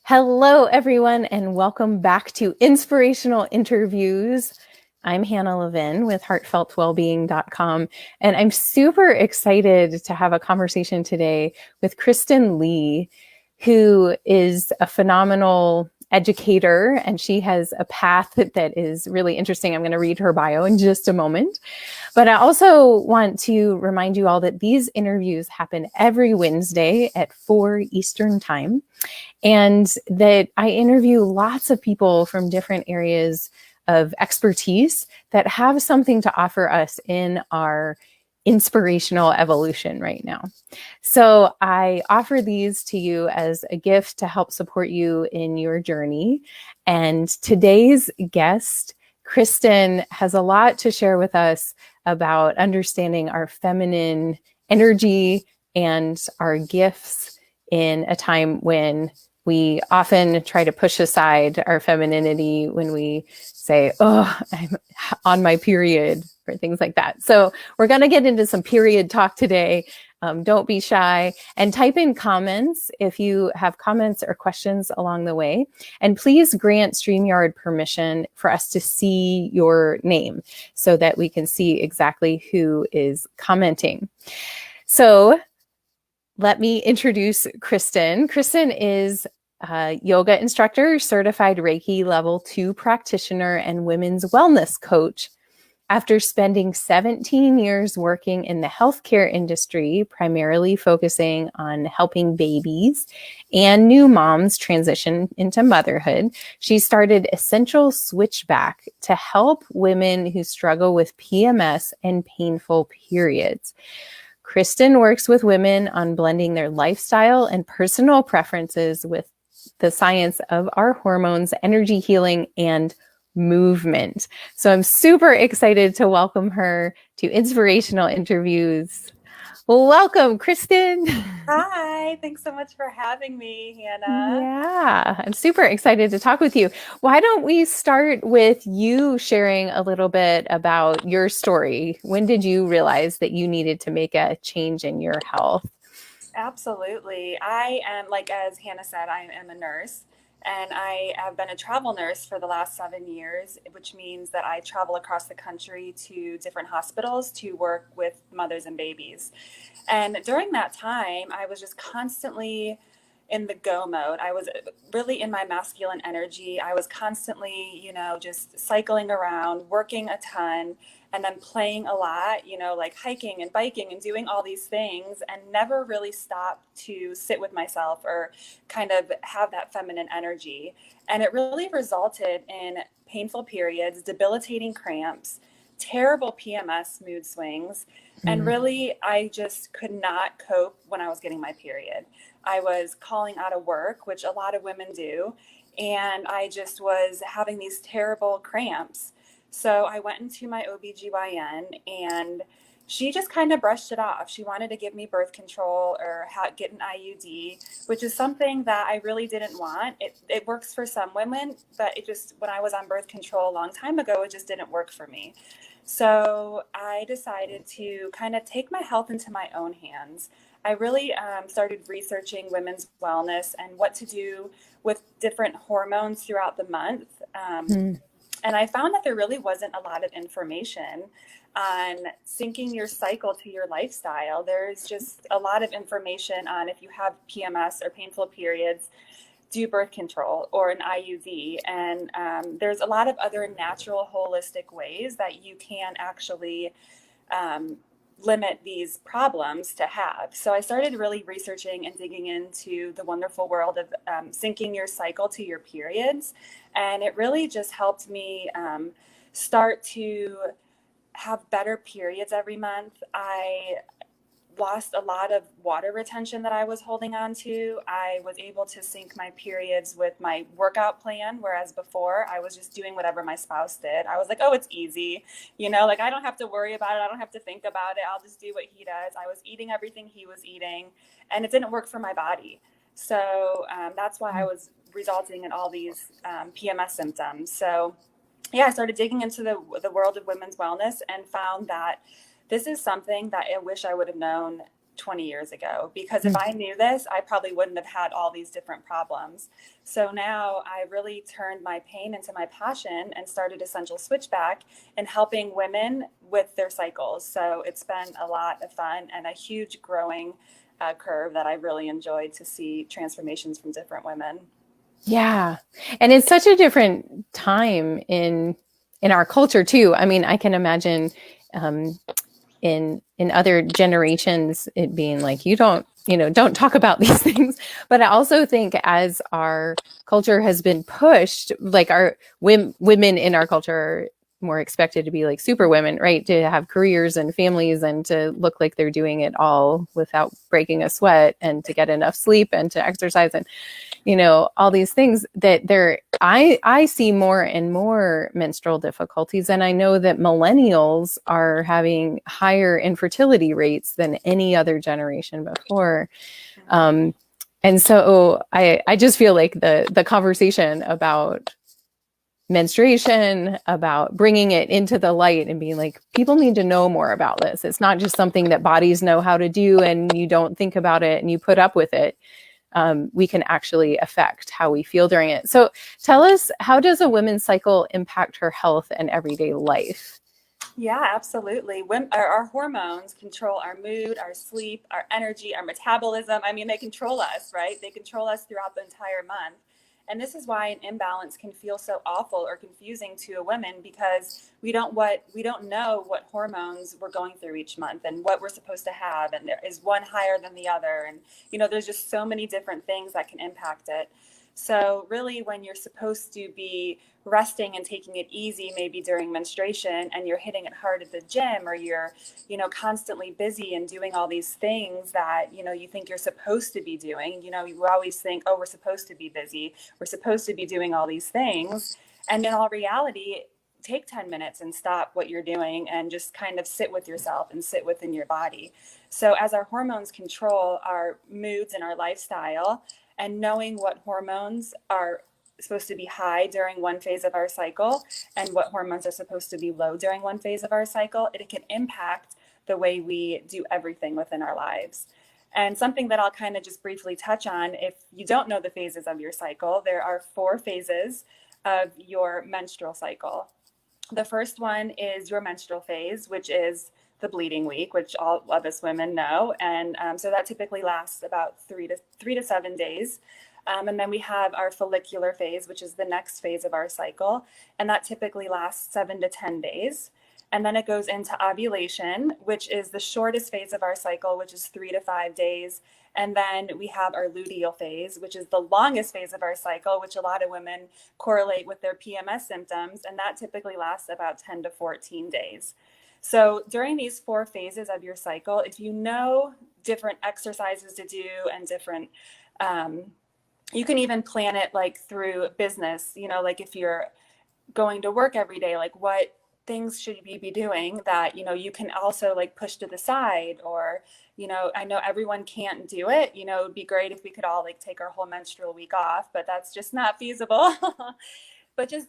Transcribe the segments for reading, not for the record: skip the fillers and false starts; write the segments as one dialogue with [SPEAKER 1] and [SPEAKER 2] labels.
[SPEAKER 1] Hello, everyone, and welcome back to Inspirational Interviews. I'm Hannah Levin with heartfeltwellbeing.com, and I'm super excited to have a conversation today with Kristen Lee, who is a phenomenal educator, and she has a path that is really interesting. I'm going to read her bio in just a moment. But I also want to remind you all that these interviews happen every Wednesday at 4 Eastern Time, and that I interview lots of people from different areas of expertise that have something to offer us in our inspirational evolution right now. So I offer these to you as a gift to help support you in your journey. And today's guest, Kristen, has a lot to share with us about understanding our feminine energy and our gifts in a time when we often try to push aside our femininity when we say, oh, I'm on my period, or things like that. So we're going to get into some period talk today. Don't be shy, and type in comments if you have comments or questions along the way. And please grant StreamYard permission for us to see your name so that we can see exactly who is commenting. So let me introduce Kristen. Kristen is a yoga instructor, certified Reiki level 2 practitioner, and women's wellness coach. After spending 17 years working in the healthcare industry, primarily focusing on helping babies and new moms transition into motherhood, she started Essential Switchback to help women who struggle with PMS and painful periods. Kristen works with women on blending their lifestyle and personal preferences with the science of our hormones, energy healing, and movement. So I'm super excited to welcome her to Inspirational Interviews. Welcome, Kristen.
[SPEAKER 2] Hi, thanks so much for having me, Hannah.
[SPEAKER 1] Yeah, I'm super excited to talk with you. Why don't we start with you sharing a little bit about your story? When did you realize that you needed to make a change in your health?
[SPEAKER 2] Absolutely. I am, like as Hannah said, I am a nurse and I have been a travel nurse for the last 7 years, which means that I travel across the country to different hospitals to work with mothers and babies. And during that time, I was just constantly in the go mode. I was really in my masculine energy. I was constantly, just cycling around, working a ton, and then playing a lot, like hiking and biking and doing all these things, and never really stopped to sit with myself or kind of have that feminine energy. And it really resulted in painful periods, debilitating cramps, terrible PMS mood swings. And
[SPEAKER 1] Mm.
[SPEAKER 2] really, I just could not cope when I was getting my period. I was calling out of work, which a lot of women do, and I just was having these terrible cramps. So I went into my OBGYN, and she just kind of brushed it off. She wanted to give me birth control or get an IUD, which is something that I really didn't want. It works for some women, but it just, when I was on birth control a long time ago, it just didn't work for me. So I decided to kind of take my health into my own hands. I really started researching women's wellness and what to do with different hormones throughout the month.
[SPEAKER 1] Mm.
[SPEAKER 2] And I found that there really wasn't a lot of information on syncing your cycle to your lifestyle. There's just a lot of information on if you have PMS or painful periods, do birth control or an IUD. And there's a lot of other natural, holistic ways that you can actually limit these problems to have. So I started really researching and digging into the wonderful world of syncing your cycle to your periods. And it really just helped me start to have better periods every month. I lost a lot of water retention that I was holding on to. I was able to sync my periods with my workout plan, whereas before I was just doing whatever my spouse did. I was like, oh, it's easy. Like I don't have to worry about it. I don't have to think about it. I'll just do what he does. I was eating everything he was eating, and it didn't work for my body. So that's why I was resulting in all these PMS symptoms. So yeah, I started digging into the world of women's wellness and found that this is something that I wish I would have known 20 years ago, because if I knew this, I probably wouldn't have had all these different problems. So now I really turned my pain into my passion and started Essential Switchback and helping women with their cycles. So it's been a lot of fun and a huge growing curve that I really enjoyed to see transformations from different women.
[SPEAKER 1] Yeah. And it's such a different time in our culture too. I mean, I can imagine um, in other generations it being like don't talk about these things. But I also think as our culture has been pushed, like our women in our culture are more expected to be like super women, right? To have careers and families and to look like they're doing it all without breaking a sweat and to get enough sleep and to exercise and all these things that I see more and more menstrual difficulties. And I know that millennials are having higher infertility rates than any other generation before. And so I just feel like the conversation about menstruation, about bringing it into the light and being like, people need to know more about this. It's not just something that bodies know how to do and you don't think about it and you put up with it. We can actually affect how we feel during it. So tell us, how does a women's cycle impact her health and everyday life?
[SPEAKER 2] Yeah, absolutely. Our hormones control our mood, our sleep, our energy, our metabolism. I mean, they control us, right? They control us throughout the entire month. And this is why an imbalance can feel so awful or confusing to a woman, because we don't know what hormones we're going through each month and what we're supposed to have, and there is one higher than the other, and there's just so many different things that can impact it. So really, when you're supposed to be resting and taking it easy, maybe during menstruation, and you're hitting it hard at the gym, or you're, constantly busy and doing all these things that, you think you're supposed to be doing, you always think, oh, we're supposed to be busy. We're supposed to be doing all these things. And in all reality, take 10 minutes and stop what you're doing and just kind of sit with yourself and sit within your body. So as our hormones control our moods and our lifestyle, and knowing what hormones are supposed to be high during one phase of our cycle and what hormones are supposed to be low during one phase of our cycle, it can impact the way we do everything within our lives. And something that I'll kind of just briefly touch on, if you don't know the phases of your cycle, there are 4 phases of your menstrual cycle. The first one is your menstrual phase, which is the bleeding week, which all of us women know. And so that typically lasts about 3 to 7 days. And then we have our follicular phase, which is the next phase of our cycle. And that typically lasts 7 to 10 days. And then it goes into ovulation, which is the shortest phase of our cycle, which is 3 to 5 days. And then we have our luteal phase, which is the longest phase of our cycle, which a lot of women correlate with their PMS symptoms. And that typically lasts about 10 to 14 days. So during these 4 phases of your cycle, if you know different exercises to do and different, you can even plan it like through business, like if you're going to work every day, like what things should you be doing that, you can also like push to the side, or, I know everyone can't do it. It would be great if we could all like take our whole menstrual week off, but that's just not feasible. But just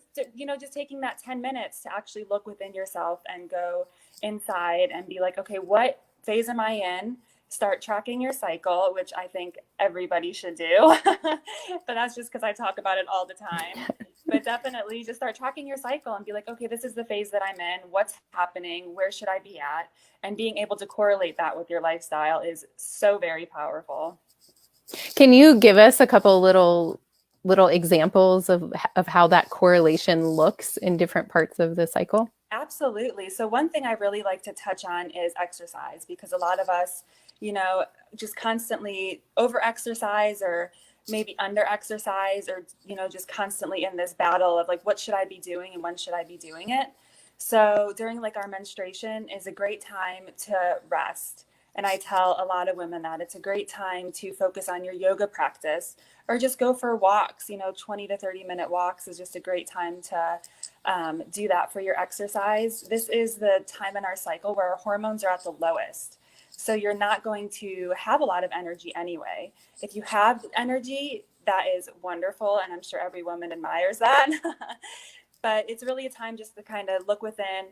[SPEAKER 2] taking that 10 minutes to actually look within yourself and go inside and be like, okay, what phase am I in? Start tracking your cycle, which I think everybody should do. But that's just because I talk about it all the time. But definitely just start tracking your cycle and be like, okay, this is the phase that I'm in. What's happening? Where should I be at? And being able to correlate that with your lifestyle is so very powerful.
[SPEAKER 1] Can you give us a couple little examples of how that correlation looks in different parts of the cycle?
[SPEAKER 2] Absolutely. So one thing I really like to touch on is exercise, because a lot of us, just constantly over exercise, or maybe under exercise, or, just constantly in this battle of like, what should I be doing and when should I be doing it? So during like our menstruation is a great time to rest. And I tell a lot of women that it's a great time to focus on your yoga practice, or just go for walks. 20 to 30-minute walks is just a great time to do that for your exercise. This is the time in our cycle where our hormones are at the lowest. So you're not going to have a lot of energy anyway. If you have energy, that is wonderful. And I'm sure every woman admires that. But it's really a time just to kind of look within,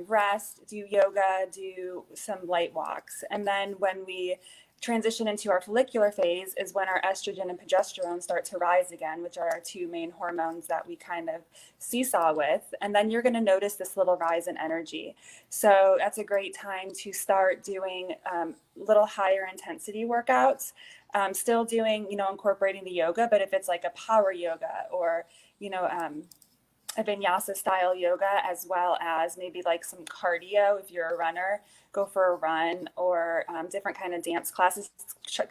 [SPEAKER 2] rest, do yoga, do some light walks. And then when we transition into our follicular phase is when our estrogen and progesterone start to rise again, which are our two main hormones that we kind of seesaw with. And then you're going to notice this little rise in energy. So that's a great time to start doing little higher intensity workouts. Still doing, incorporating the yoga, but if it's like a power yoga or, a vinyasa style yoga, as well as maybe like some cardio. If you're a runner, go for a run, or different kind of dance classes,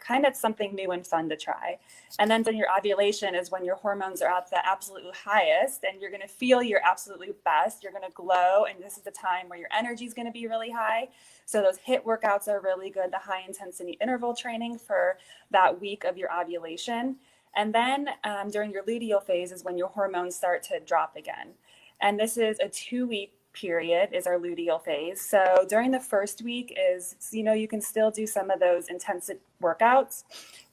[SPEAKER 2] kind of something new and fun to try. And then your ovulation is when your hormones are at the absolute highest and you're going to feel your absolutely best. You're going to glow. And this is the time where your energy is going to be really high. So those HIIT workouts are really good. The high intensity interval training for that week of your ovulation. And then during your luteal phase is when your hormones start to drop again. And this is a 2-week period is our luteal phase. So during the first week is, you can still do some of those intensive workouts.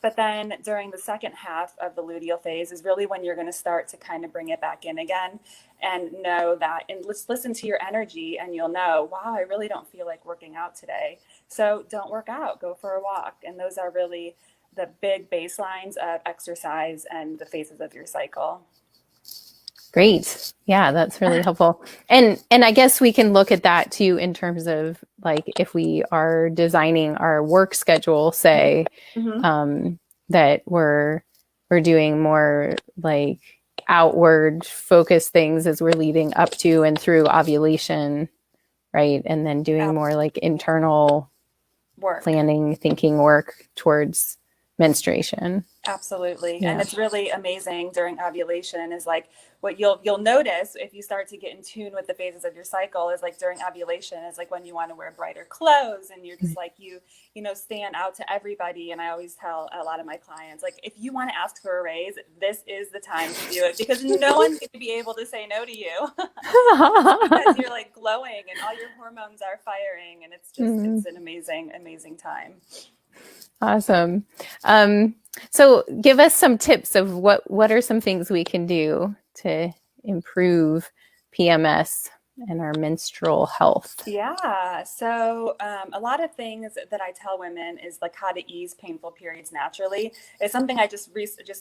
[SPEAKER 2] But then during the second half of the luteal phase is really when you're going to start to kind of bring it back in again and know that, and let's listen to your energy and you'll know, wow, I really don't feel like working out today. So don't work out, go for a walk. And those are really the big baselines of exercise and the phases of your cycle.
[SPEAKER 1] Great. Yeah, that's really helpful. And I guess we can look at that too in terms of like if we are designing our work schedule, say, that we're doing more like outward focused things as we're leading up to and through ovulation, right? And then doing more like internal
[SPEAKER 2] work,
[SPEAKER 1] planning, thinking work towards menstruation.
[SPEAKER 2] Absolutely. Yeah. And it's really amazing during ovulation is like what you'll notice if you start to get in tune with the phases of your cycle is like during ovulation is like when you want to wear brighter clothes and you're just like you stand out to everybody. And I always tell a lot of my clients, like, if you want to ask for a raise, this is the time to do it because no one's going to be able to say no to you because you're like glowing and all your hormones are firing. And it's just, it's an amazing, amazing time.
[SPEAKER 1] Awesome. So give us some tips of what are some things we can do to improve PMS and our menstrual health?
[SPEAKER 2] Yeah. So a lot of things that I tell women is like how to ease painful periods naturally. It's something I just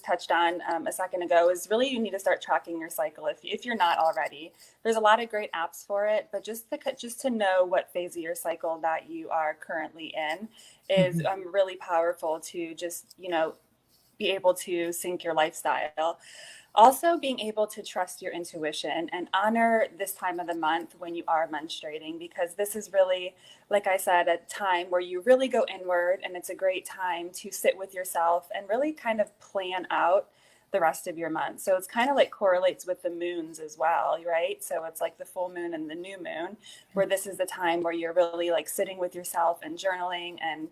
[SPEAKER 2] touched on a second ago is really you need to start tracking your cycle if you're not already. There's a lot of great apps for it, but just to know what phase of your cycle that you are currently in is really powerful to just, be able to sync your lifestyle. Also, being able to trust your intuition and honor this time of the month when you are menstruating, because this is really, like I said, a time where you really go inward, and it's a great time to sit with yourself and really kind of plan out the rest of your month. So it's kind of like correlates with the moons as well, right? So it's like the full moon and the new moon, where this is the time where you're really like sitting with yourself and journaling and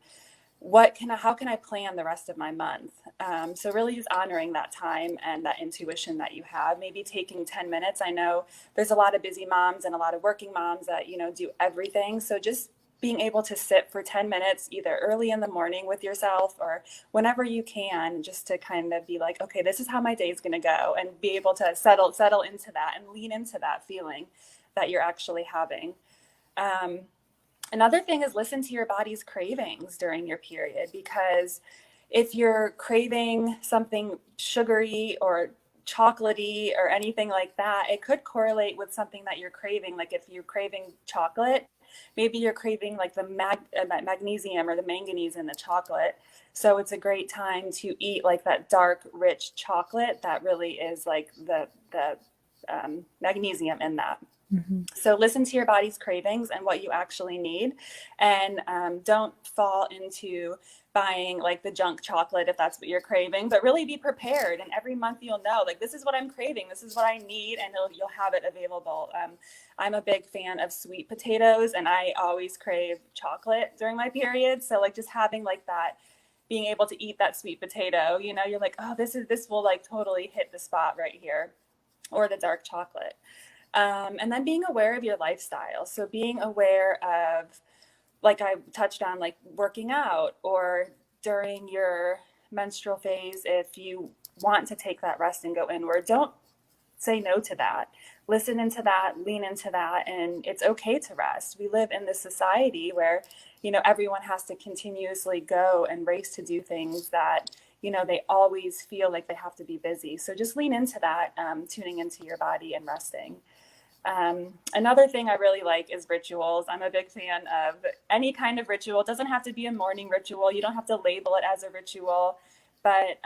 [SPEAKER 2] how can I plan the rest of my month? So really just honoring that time and that intuition that you have, maybe taking 10 minutes. I know there's a lot of busy moms and a lot of working moms that, do everything. So just being able to sit for 10 minutes, either early in the morning with yourself or whenever you can, just to kind of be like, okay, this is how my day is going to go, and be able to settle into that and lean into that feeling that you're actually having. Another thing is listen to your body's cravings during your period, because if you're craving something sugary or chocolatey or anything like that, it could correlate with something that you're craving. Like if you're craving chocolate, maybe you're craving like the magnesium or the manganese in the chocolate. So it's a great time to eat like that dark, rich chocolate that really is like the magnesium in that. So listen to your body's cravings and what you actually need, and don't fall into buying like the junk chocolate if that's what you're craving, but really be prepared. And every month you'll know, like, this is what I'm craving, this is what I need, and you'll have it available. I'm a big fan of sweet potatoes, and I always crave chocolate during my period. So like just having like that, being able to eat that sweet potato, you're like, oh, this will like totally hit the spot right here, or the dark chocolate. And then being aware of your lifestyle. So being aware of, like I touched on, like working out, or during your menstrual phase, if you want to take that rest and go inward, don't say no to that. listen into that, lean into that, and it's okay to rest. We live in this society where, everyone has to continuously go and race to do things that, they always feel like they have to be busy. So just lean into that, tuning into your body and resting. Another thing I really like is rituals. I'm a big fan of any kind of ritual. It doesn't have to be a morning ritual. You don't have to label it as a ritual, but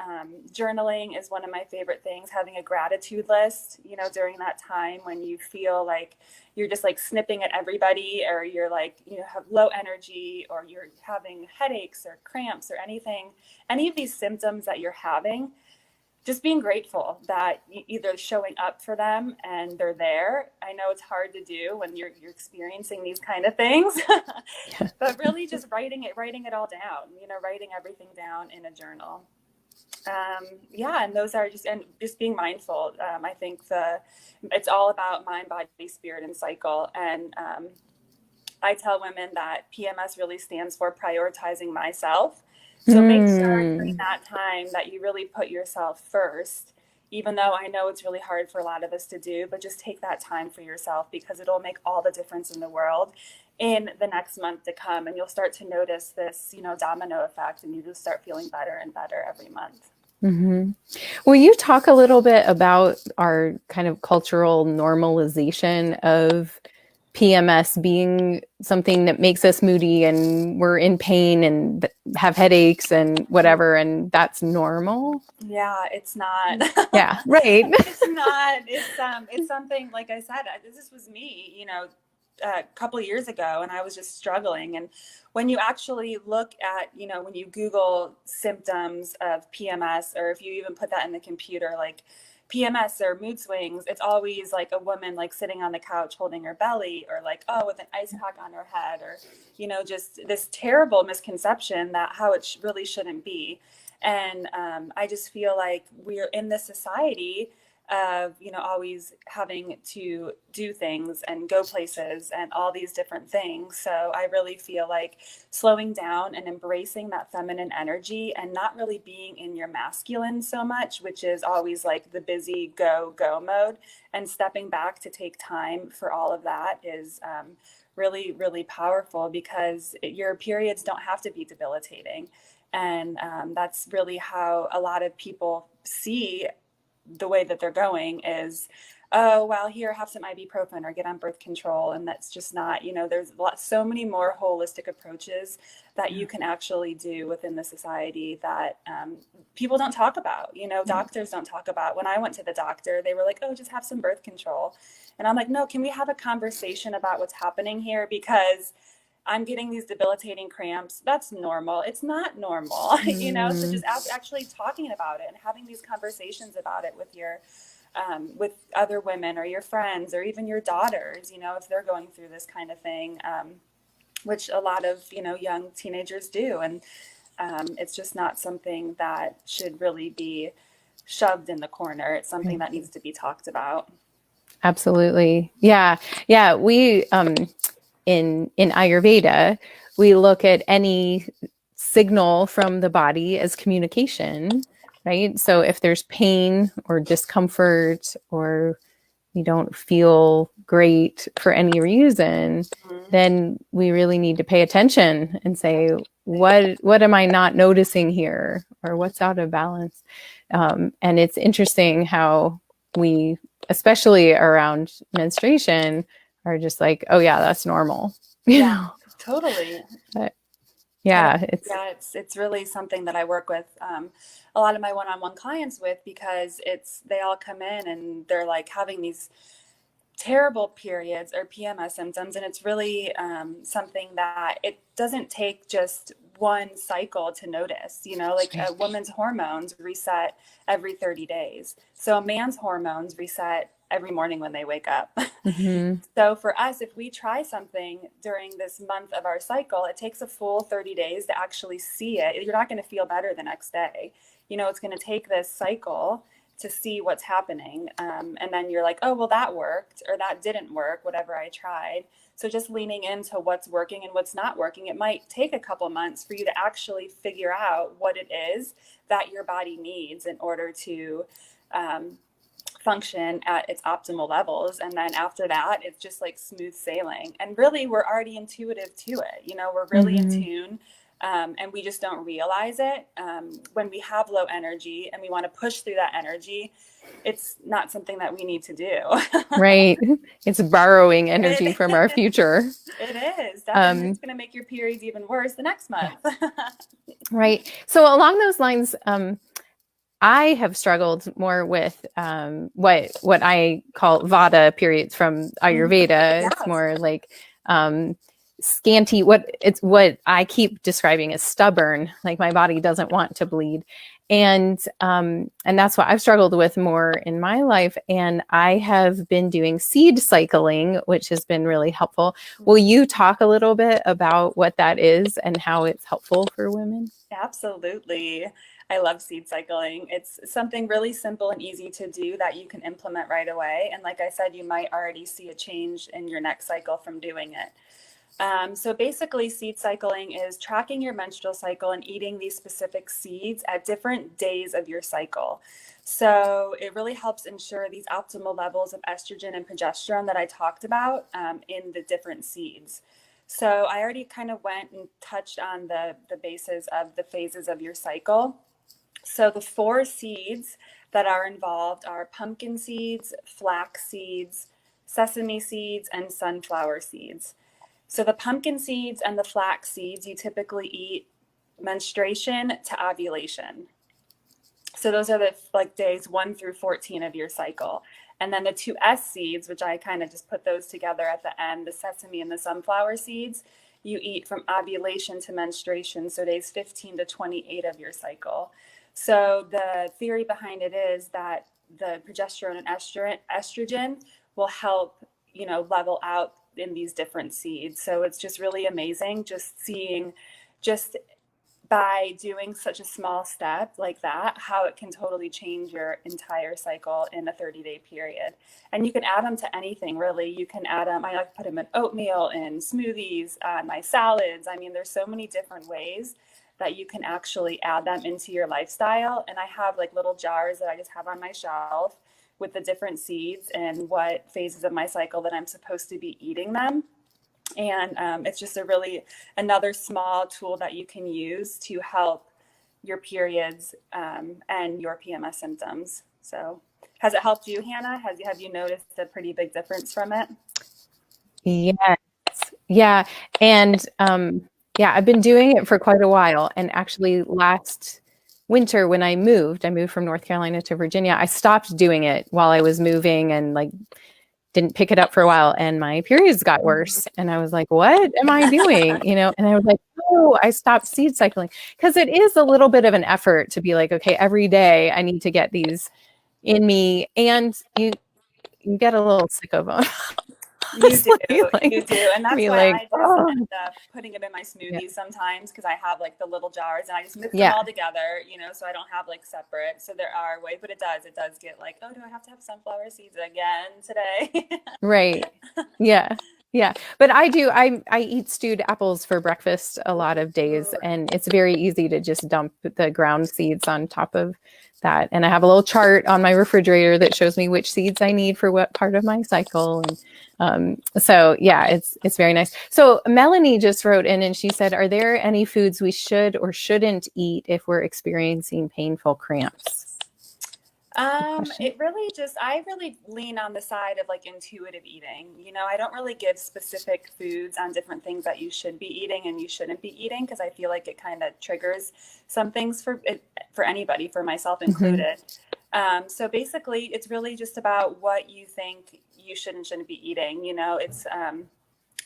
[SPEAKER 2] journaling is one of my favorite things. Having a gratitude list, during that time when you feel like you're just like snipping at everybody, or you're like, have low energy, or you're having headaches or cramps or anything, any of these symptoms that you're having, just being grateful that either showing up for them and they're there. I know it's hard to do when you're experiencing these kind of things, but really just writing it all down, writing everything down in a journal. And those are just being mindful. I think it's all about mind, body, spirit, and cycle. And I tell women that PMS really stands for prioritizing myself. So make sure during that time that you really put yourself first, even though I know it's really hard for a lot of us to do, but just take that time for yourself, because it'll make all the difference in the world in the next month to come. And you'll start to notice this, domino effect, and you just start feeling better and better every month.
[SPEAKER 1] Mm-hmm. Will you talk a little bit about our kind of cultural normalization of PMS being something that makes us moody and we're in pain and have headaches and whatever, and that's normal?
[SPEAKER 2] Yeah, it's not.
[SPEAKER 1] Yeah, right.
[SPEAKER 2] It's not. It's something, like I said, this was me, a couple of years ago, and I was just struggling. And when you actually look at, when you Google symptoms of PMS, or if you even put that in the computer, like PMS or mood swings, it's always like a woman like sitting on the couch holding her belly, or like, with an ice pack on her head, or, just this terrible misconception that how it really shouldn't be. And I just feel like we're in this society of, always having to do things and go places and all these different things. So I really feel like slowing down and embracing that feminine energy, and not really being in your masculine so much, which is always like the busy go mode, and stepping back to take time for all of that is really, really powerful, because your periods don't have to be debilitating. And that's really how a lot of people see the way that they're going is, oh, well, here, have some ibuprofen or get on birth control. And that's just not, there's so many more holistic approaches that you can actually do within the society that people don't talk about, doctors don't talk about. When I went to the doctor, they were like, oh, just have some birth control. And I'm like, no, can we have a conversation about what's happening here? Because I'm getting these debilitating cramps. That's normal. It's not normal, so just actually talking about it and having these conversations about it with your, with other women or your friends, or even your daughters, if they're going through this kind of thing, which a lot of, young teenagers do. And it's just not something that should really be shoved in the corner. It's something that needs to be talked about.
[SPEAKER 1] Absolutely. Yeah. Yeah. We, in Ayurveda, we look at any signal from the body as communication, right? So if there's pain or discomfort, or you don't feel great for any reason, then we really need to pay attention and say, what am I not noticing here, or what's out of balance? And it's interesting how we, especially around menstruation, are just like, oh yeah, that's normal.
[SPEAKER 2] Yeah, totally.
[SPEAKER 1] But
[SPEAKER 2] it's really something that I work with a lot of my one-on-one clients with, because they all come in and they're like having these terrible periods or PMS symptoms. And it's really something that it doesn't take just one cycle to notice, like a woman's hormones reset every 30 days. So a man's hormones reset every morning when they wake up.
[SPEAKER 1] Mm-hmm.
[SPEAKER 2] So for us, if we try something during this month of our cycle, it takes a full 30 days to actually see it. You're not going to feel better the next day. It's going to take this cycle to see what's happening. And then you're like, oh, well, that worked, or that didn't work, whatever I tried. So just leaning into what's working and what's not working. It might take a couple months for you to actually figure out what it is that your body needs in order to function at its optimal levels. And then after that, it's just like smooth sailing. And really, we're already intuitive to it. You know, we're really in tune. And we just don't realize it. When we have low energy and we want to push through that energy, it's not something that we need to do.
[SPEAKER 1] Right. It's borrowing energy from our future.
[SPEAKER 2] It is. Definitely. It's going to make your periods even worse the next month.
[SPEAKER 1] Right. So along those lines, I have struggled more with what I call Vata periods from Ayurveda.
[SPEAKER 2] Yes.
[SPEAKER 1] It's more like scanty, what I keep describing as stubborn, like my body doesn't want to bleed. And that's what I've struggled with more in my life. And I have been doing seed cycling, which has been really helpful. Will you talk a little bit about what that is and how it's helpful for women?
[SPEAKER 2] Absolutely. I love seed cycling. It's something really simple and easy to do that you can implement right away. And like I said, you might already see a change in your next cycle from doing it. So basically, seed cycling is tracking your menstrual cycle and eating these specific seeds at different days of your cycle. So it really helps ensure these optimal levels of estrogen and progesterone that I talked about in the different seeds. So I already kind of went and touched on the bases of the phases of your cycle. So the 4 seeds that are involved are pumpkin seeds, flax seeds, sesame seeds, and sunflower seeds. So the pumpkin seeds and the flax seeds, you typically eat menstruation to ovulation. So those are the days 1 through 14 of your cycle. And then the 2 S seeds, which I kind of just put those together at the end, the sesame and the sunflower seeds, you eat from ovulation to menstruation, so days 15 to 28 of your cycle. So the theory behind it is that the progesterone and estrogen will help, level out in these different seeds. So it's just really amazing just seeing, just by doing such a small step like that, how it can totally change your entire cycle in a 30-day period. And you can add them to anything, really. You can add them, I like to put them in oatmeal, in smoothies, my salads. I mean, there's so many different ways that you can actually add them into your lifestyle. And I have little jars that I just have on my shelf with the different seeds and what phases of my cycle that I'm supposed to be eating them. And it's just another small tool that you can use to help your periods and your PMS symptoms. So has it helped you, Hannah? Have you noticed a pretty big difference from it?
[SPEAKER 1] Yes. Yeah. And I've been doing it for quite a while. And actually last winter when I moved from North Carolina to Virginia, I stopped doing it while I was moving and didn't pick it up for a while, and my periods got worse. And I was like, what am I doing? And I was like, oh, I stopped seed cycling, because it is a little bit of an effort to be like, okay, every day I need to get these in me. And you get a little sick of them.
[SPEAKER 2] You do. And that's why I just end up putting it in my smoothies sometimes, because I have the little jars and I just mix them all together, so I don't have separate. So there are ways, but it does get oh, do I have to have sunflower seeds again today?
[SPEAKER 1] Right. Yeah. Yeah. But I eat stewed apples for breakfast a lot of days, and it's very easy to just dump the ground seeds on top of that. And I have a little chart on my refrigerator that shows me which seeds I need for what part of my cycle. And so yeah, it's very nice. So Melanie just wrote in and she said, are there any foods we should or shouldn't eat if we're experiencing painful cramps?
[SPEAKER 2] I really lean on the side of intuitive eating. I don't really give specific foods on different things that you should be eating and you shouldn't be eating, because I feel like it kind of triggers some things for anybody, for myself included. So basically it's really just about what you think you should and shouldn't be eating.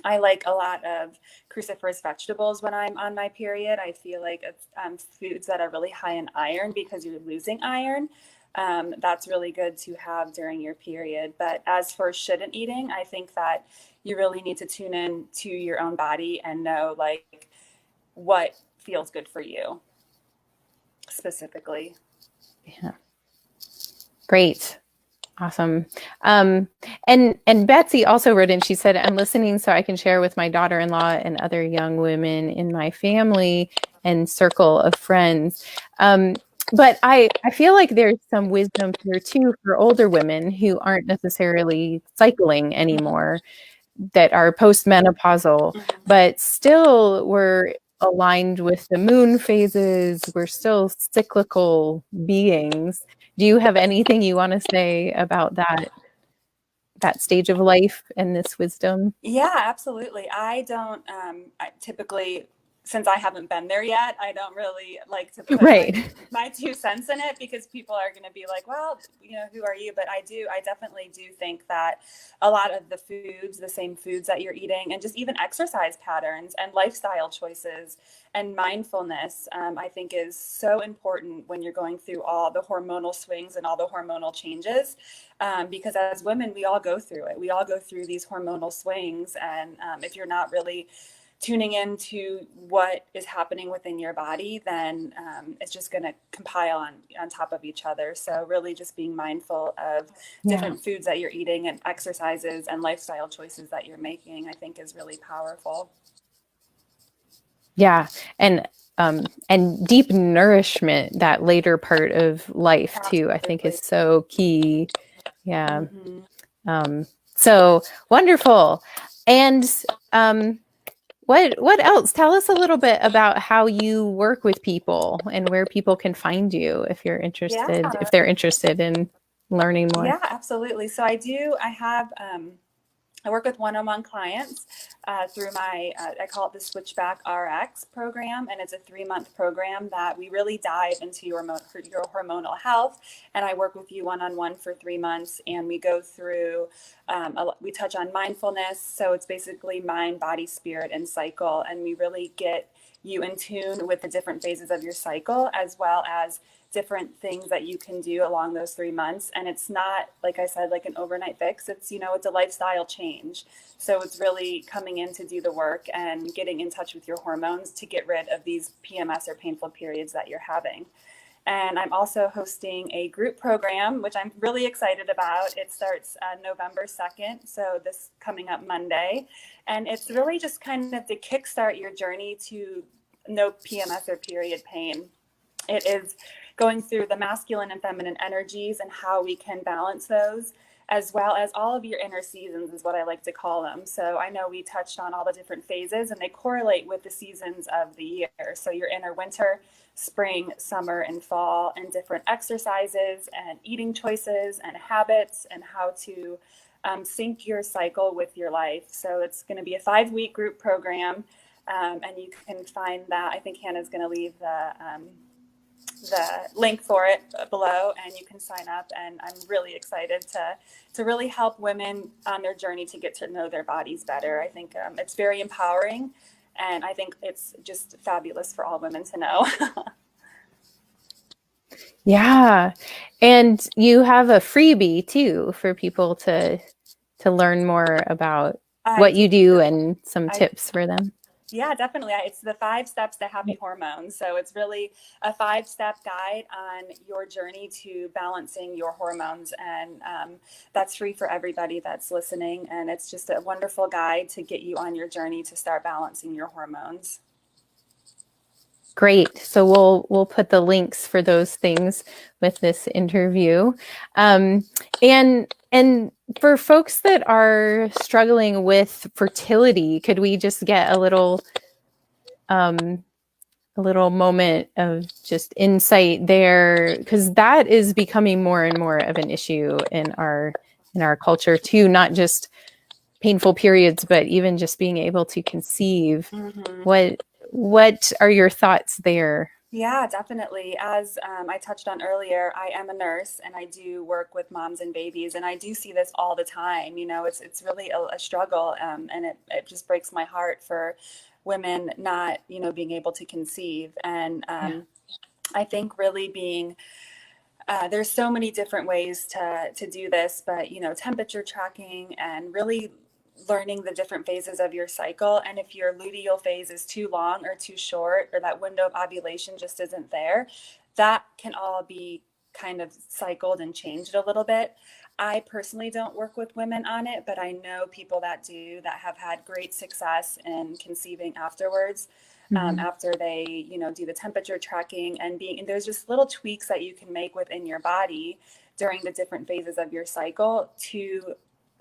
[SPEAKER 2] I like a lot of cruciferous vegetables when I'm on my period. I feel like it's foods that are really high in iron, because you're losing iron. That's really good to have during your period. But as for shouldn't eating, I think that you really need to tune in to your own body and know what feels good for you specifically.
[SPEAKER 1] Yeah. Great. Awesome. And Betsy also wrote in, she said, I'm listening so I can share with my daughter-in-law and other young women in my family and circle of friends. But I feel like there's some wisdom here too for older women who aren't necessarily cycling anymore, that are postmenopausal,
[SPEAKER 2] Mhm.
[SPEAKER 1] but still we're aligned with the moon phases. We're still cyclical beings. Do you have anything you want to say about that stage of life and this wisdom?
[SPEAKER 2] Yeah, absolutely. I don't I typically, since I haven't been there yet, I don't really like to put
[SPEAKER 1] Right.
[SPEAKER 2] my 2 cents in it because people are going to be like, well, who are you? But I definitely do think that a lot of the foods, the same foods that you're eating, and just even exercise patterns and lifestyle choices and mindfulness, I think is so important when you're going through all the hormonal swings and all the hormonal changes. Because as women, we all go through it. We all go through these hormonal swings. And if you're not really tuning into what is happening within your body, then it's just going to compile on top of each other. So really just being mindful of
[SPEAKER 1] Yeah.
[SPEAKER 2] different foods that you're eating and exercises and lifestyle choices that you're making, I think is really powerful.
[SPEAKER 1] Yeah. And deep nourishment, that later part of life too, I think is
[SPEAKER 2] Absolutely.
[SPEAKER 1] so key. Yeah.
[SPEAKER 2] Hmm.
[SPEAKER 1] Um, so wonderful. And um, what else? Tell us a little bit about how you work with people and where people can find you
[SPEAKER 2] Yeah.
[SPEAKER 1] if they're interested in learning more.
[SPEAKER 2] Yeah, absolutely. So I have, I work with one-on-one clients through I call it the Switchback RX program, and it's a 3-month program that we really dive into your hormonal health. And I work with you one-on-one for 3 months, and we go through, we touch on mindfulness. So it's basically mind, body, spirit, and cycle. And we really get you in tune with the different phases of your cycle, as well as different things that you can do along those 3 months. And it's not, like I said, like an overnight fix. It's a lifestyle change. So it's really coming in to do the work and getting in touch with your hormones to get rid of these PMS or painful periods that you're having. And I'm also hosting a group program, which I'm really excited about. It starts November 2nd, so this coming up Monday. And it's really just kind of to kickstart your journey to no PMS or period pain. It is going through the masculine and feminine energies and how we can balance those, as well as all of your inner seasons, is what I like to call them. So I know we touched on all the different phases, and they correlate with the seasons of the year. So your inner winter, spring, summer, and fall, and different exercises and eating choices and habits, and how to sync your cycle with your life. So it's going to be a 5-week group program. And you can find that. I think Hannah's going to leave the link for it below, and you can sign up. And I'm really excited to really help women on their journey to get to know their bodies better. I think it's very empowering, and I think it's just fabulous for all women to know.
[SPEAKER 1] Yeah. And you have a freebie too for people to learn more about
[SPEAKER 2] I
[SPEAKER 1] what
[SPEAKER 2] do.
[SPEAKER 1] you do and some
[SPEAKER 2] I
[SPEAKER 1] tips for them.
[SPEAKER 2] Yeah, definitely. It's the 5 steps to happy hormones. So it's really a 5-step guide on your journey to balancing your hormones. And that's free for everybody that's listening. And it's just a wonderful guide to get you on your journey to start balancing your hormones.
[SPEAKER 1] Great. So we'll put the links for those things with this interview. And for folks that are struggling with fertility, could we just get um, a little moment of just insight there? Because that is becoming more and more of an issue in our culture too, not just painful periods, but even just being able to conceive.
[SPEAKER 2] Mm-hmm.
[SPEAKER 1] What are your thoughts there?
[SPEAKER 2] Yeah, definitely. As I touched on earlier, I am a nurse and I do work with moms and babies, and I do see this all the time. It's really a struggle, and it just breaks my heart for women not being able to conceive. And
[SPEAKER 1] Yeah.
[SPEAKER 2] I think really being there's so many different ways to do this, but temperature tracking and really learning the different phases of your cycle. And if your luteal phase is too long or too short, or that window of ovulation just isn't there, that can all be kind of cycled and changed a little bit. I personally don't work with women on it, but I know people that do, that have had great success in conceiving afterwards. after they, do the temperature tracking and there's just little tweaks that you can make within your body during the different phases of your cycle to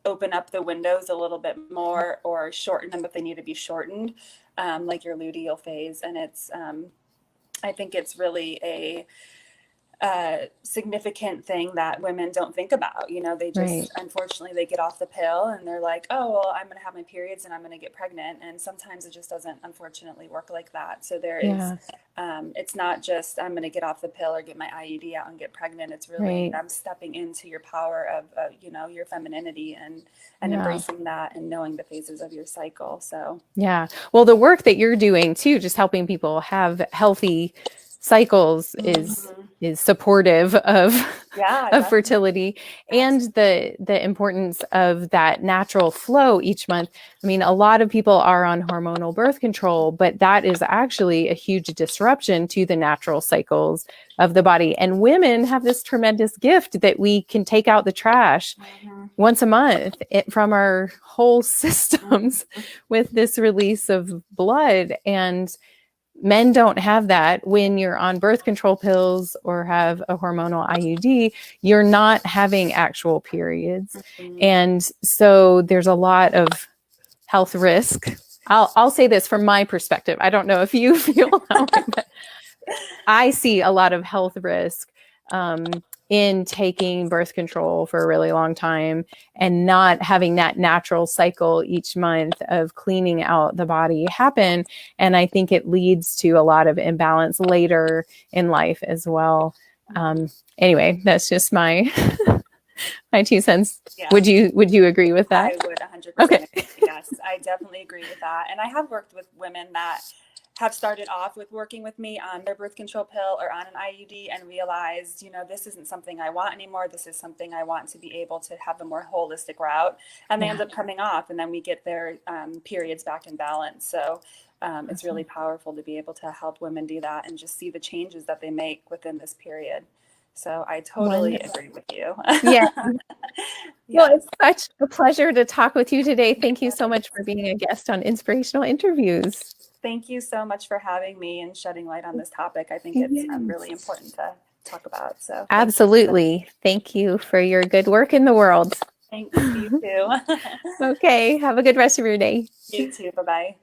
[SPEAKER 2] open up the windows a little bit more or shorten them if they need to be shortened, like your luteal phase. And it's, I think it's really a significant thing that women don't think about. They just, unfortunately, they get off the pill and they're like, oh, well, I'm going to have my periods and I'm going to get pregnant. And sometimes it just doesn't, unfortunately, work like that. So there is, it's not just, I'm going to get off the pill or get my IUD out and get pregnant. It's really, I'm stepping into your power of, your femininity and embracing that and knowing the phases of your cycle. So,
[SPEAKER 1] well, the work that you're doing too, just helping people have healthy cycles is supportive of fertility and the importance of that natural flow each month. I mean, a lot of people are on hormonal birth control, but that is actually a huge disruption to the natural cycles of the body. And women have this tremendous gift that we can take out the trash once a month from our whole systems with this release of blood. And men don't have that. When you're on birth control pills or have a hormonal IUD, you're not having actual periods. And so there's a lot of health risk. I'll say this from my perspective. I don't know if you feel that way, but I see a lot of health risk in taking birth control for a really long time and not having that natural cycle each month of cleaning out the body happen. And I think it leads to a lot of imbalance later in life as well. Anyway, that's just my my 2 cents. Would you agree with that?
[SPEAKER 2] I would 100%. Okay. Yes, I definitely agree with that. And I have worked with women that have started off with working with me on their birth control pill or on an IUD and realized, this isn't something I want anymore. This is something I want to be able to have a more holistic route. And they end up coming off, and then we get their periods back in balance. So it's really powerful to be able to help women do that and just see the changes that they make within this period. So I totally agree with you.
[SPEAKER 1] Well, it's such a pleasure to talk with you today. Thank you so much for being a guest on Inspirational Interviews.
[SPEAKER 2] Thank you so much for having me and shedding light on this topic. I think it's really important to talk about. So
[SPEAKER 1] absolutely. Thank you for your good work in the world.
[SPEAKER 2] Thanks, you too.
[SPEAKER 1] Okay. Have a good rest of your day.
[SPEAKER 2] You too. Bye-bye.